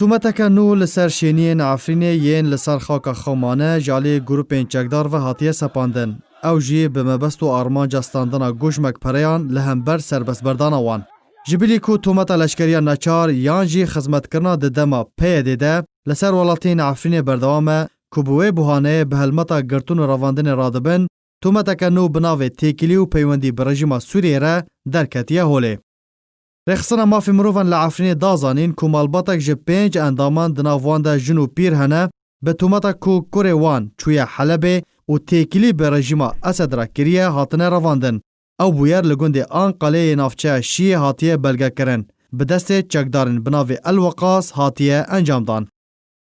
تومتک نو لسر شینین عفرین یین لسر خاک خومانه جالی گروپین چکدار و هاتیه سپاندن. او جی به مبست و آرمان جستاندن گوشمک پریان لهمبر سربست بردان وان. جبلی کو تومت لشکریا نچار یان جی خدمت کرنا ددما پی دیده لسر ولاتین عفرین بردوامه کبوی بوهانه به هلمتا گرتون رواندن رادبن تومتک نو بناوه تیکلی و پیوندی برژیما سوریه را درکتیه هوله. رخصنا مافی مروفن لعفرین دازانین که مالباتک جه 5 اندامان دناوان ده جنو پیر هنه به تومتک کو کوره وان چوی حلبه و تیکلی به رژیما اسد را کریه هاتنه رواندن او بویر لگنده آن قلیه نافچه شیه هاتیه بلگه کرن به دست چکدارن بناوی الوقاس هاتیه انجام دان.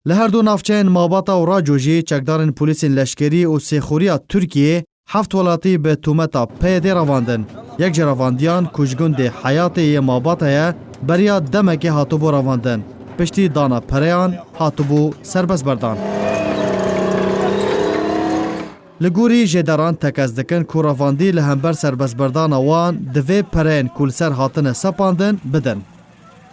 لهر دو نافچه ماباتا و راجوجی چکدارن پولیسین لشکری و سیخوریا ترکیه 7 ولاتی به تومتا پیده رواندن. یک جرواندیان کشگنده حیات یه ماباتایه بریا دمکی هاتوبو رواندن. پشتی دانا پریان هاتوبو سربست بردان. لگوری جدران تکز دکن که رواندی لهمبر سربست بردان وان دوی پرین کل سر هاتن سپاندن بدن.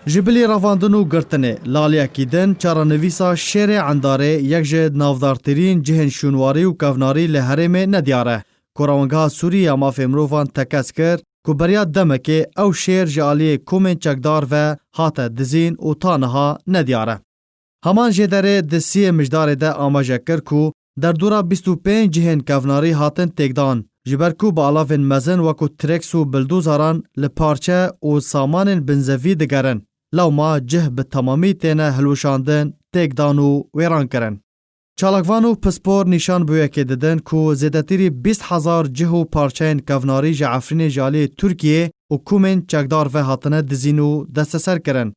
جبلی رواندن و گرتنه لالیا کیدن چارانویسا شیر عنداره یک جد نافدارترین جهن شونواری و کفناری لحرم ندیاره. کورانگاه سوریه مافی مروفان تکس کرد که بریا دمکه او شیر جالی کومن چکدار و هات دزین و تانها ندیاره. همان جدره دسی مجدار ده آماجه کرد که در دورا 25 جهن کفناری هاتن تکدان جبرکو با علافن مزن وکو ترکس و بلدوزاران لپارچه و سامان بنزوی دگرن. لو ما جه به تمامی تینه هلوشاندن تکدان و ویران کرن. چالکوانو پسپور نشان بویه که ددن که زیدتیری 20,000 جه و پارچین کفناری جعفرین جالی ترکیه و کومن چکدار و هاتنه دزینو دست سر کرن.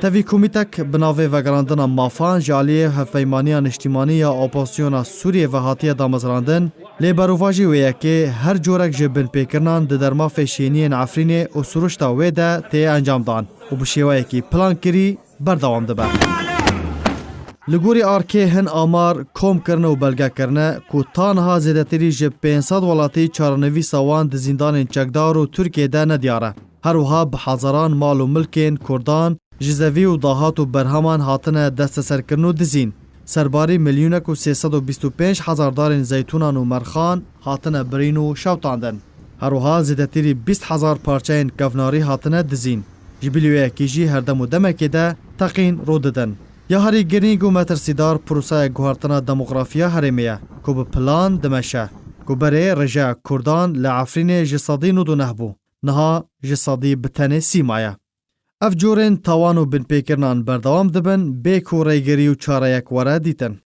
تاوی کومیتک بناوی وگراندن مافان جالی هفیمانیان اجتماعی یا اپوزیسیون سوریه و هاتیه دامزراندن لیبروواجی ویه که هر جورک جبن پیکرنان در مافی شینین عفرین و سروشتا ویده تی انجام دان و بشیوه که پلان کری بردوام دبه. لگوری آرکه هن آمار کوم کرنه و بلگه کرنه که تانها زیدتری جب 500 ولاتی چارنوی سوان د زندان چکدار و ترکیه ده ندیاره. هر وها بحضران مال و ملکین کردان جزوی و داهات و برهمان هاتنه دست سرکرنو دزین. سرباری میلیونک و 325,000 دارین زیتونان و مرخان هاتنه برین و شوتاندن. هر وها زیدتری 20,000 پارچین کفناری هاتنه دزین. جبیلیوه کیجی هر دم و دمکی ده تقین رو ددن. یا هری گرینگ و مترسیدار پروسه گوهرتنا دموغرافیا هرمیه که به پلان دمشه که بره رجع کردان لعفرین جسادی ندو نهبو نها جسادی بتنه سیمایه. اف جورین تاوانو بن پیکرنان بردوام دبن بیکو ریگری و چاره یک وره دیتن.